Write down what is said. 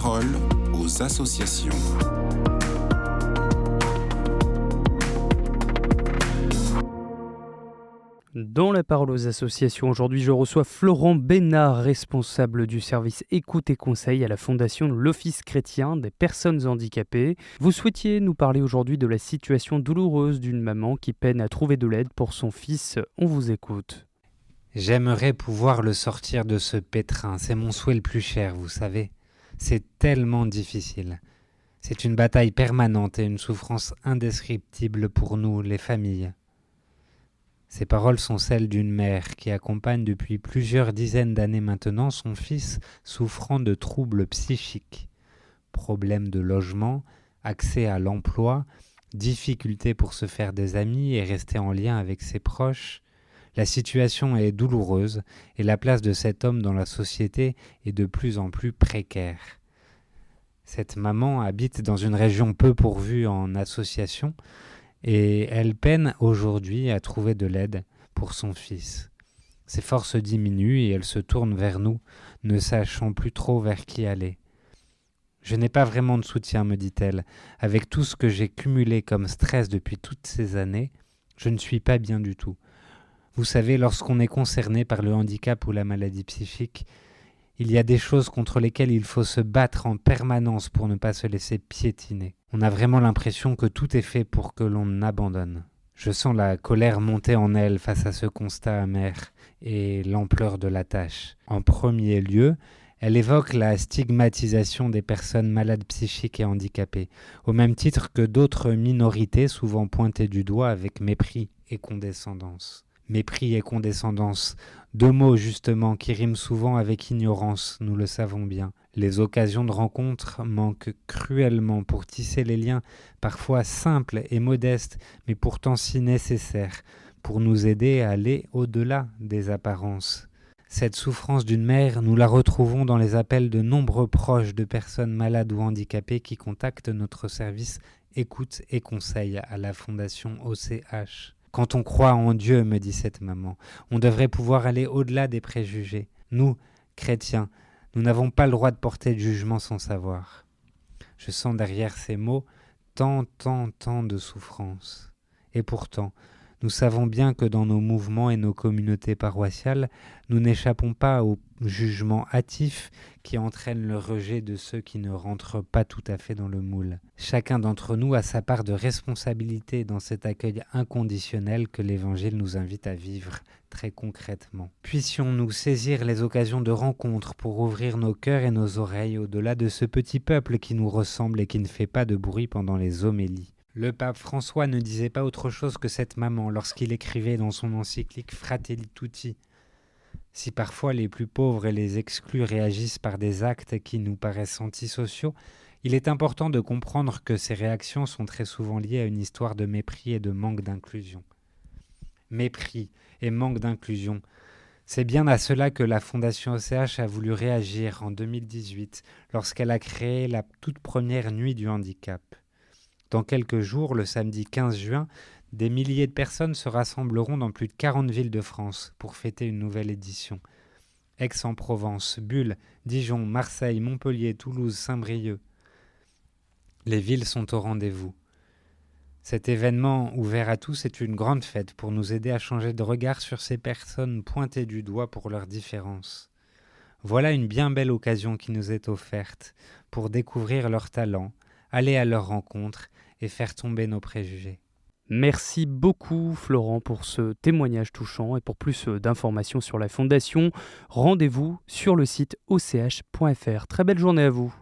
parole aux associations. Dans la parole aux associations, aujourd'hui je reçois Florent Bénard, responsable du service écoute et conseil à la fondation de l'Office chrétien des personnes handicapées. Vous souhaitiez nous parler aujourd'hui de la situation douloureuse d'une maman qui peine à trouver de l'aide pour son fils. On vous écoute. J'aimerais pouvoir le sortir de ce pétrin, c'est mon souhait le plus cher, vous savez. C'est tellement difficile. C'est une bataille permanente et une souffrance indescriptible pour nous, les familles. Ces paroles sont celles d'une mère qui accompagne depuis plusieurs dizaines d'années maintenant son fils souffrant de troubles psychiques. Problèmes de logement, accès à l'emploi, difficultés pour se faire des amis et rester en lien avec ses proches. La situation est douloureuse et la place de cet homme dans la société est de plus en plus précaire. Cette maman habite dans une région peu pourvue en associations et elle peine aujourd'hui à trouver de l'aide pour son fils. Ses forces diminuent et elle se tourne vers nous, ne sachant plus trop vers qui aller. Je n'ai pas vraiment de soutien, me dit-elle. Avec tout ce que j'ai cumulé comme stress depuis toutes ces années, je ne suis pas bien du tout. Vous savez, lorsqu'on est concerné par le handicap ou la maladie psychique, il y a des choses contre lesquelles il faut se battre en permanence pour ne pas se laisser piétiner. On a vraiment l'impression que tout est fait pour que l'on abandonne. Je sens la colère monter en elle face à ce constat amer et l'ampleur de la tâche. En premier lieu, elle évoque la stigmatisation des personnes malades psychiques et handicapées, au même titre que d'autres minorités souvent pointées du doigt avec mépris et condescendance. Mépris et condescendance, deux mots justement qui riment souvent avec ignorance, nous le savons bien. Les occasions de rencontre manquent cruellement pour tisser les liens parfois simples et modestes, mais pourtant si nécessaires, pour nous aider à aller au-delà des apparences. Cette souffrance d'une mère, nous la retrouvons dans les appels de nombreux proches de personnes malades ou handicapées qui contactent notre service écoute et conseil à la Fondation OCH. Quand on croit en Dieu, me dit cette maman, on devrait pouvoir aller au-delà des préjugés. Nous, chrétiens, nous n'avons pas le droit de porter de jugement sans savoir. Je sens derrière ces mots tant de souffrance. Et pourtant, nous savons bien que dans nos mouvements et nos communautés paroissiales, nous n'échappons pas au jugement hâtif qui entraîne le rejet de ceux qui ne rentrent pas tout à fait dans le moule. Chacun d'entre nous a sa part de responsabilité dans cet accueil inconditionnel que l'Évangile nous invite à vivre très concrètement. Puissions-nous saisir les occasions de rencontre pour ouvrir nos cœurs et nos oreilles au-delà de ce petit peuple qui nous ressemble et qui ne fait pas de bruit pendant les homélies. Le pape François ne disait pas autre chose que cette maman lorsqu'il écrivait dans son encyclique Fratelli Tutti. Si parfois les plus pauvres et les exclus réagissent par des actes qui nous paraissent antisociaux, il est important de comprendre que ces réactions sont très souvent liées à une histoire de mépris et de manque d'inclusion. Mépris et manque d'inclusion, c'est bien à cela que la Fondation OCH a voulu réagir en 2018 lorsqu'elle a créé la toute première nuit du handicap. Dans quelques jours, le samedi 15 juin, des milliers de personnes se rassembleront dans plus de 40 villes de France pour fêter une nouvelle édition. Aix-en-Provence, Bulle, Dijon, Marseille, Montpellier, Toulouse, Saint-Brieuc. Les villes sont au rendez-vous. Cet événement ouvert à tous est une grande fête pour nous aider à changer de regard sur ces personnes pointées du doigt pour leurs différences. Voilà une bien belle occasion qui nous est offerte pour découvrir leurs talents, aller à leur rencontre et faire tomber nos préjugés. Merci beaucoup Florent pour ce témoignage touchant et pour plus d'informations sur la Fondation, rendez-vous sur le site och.fr. Très belle journée à vous.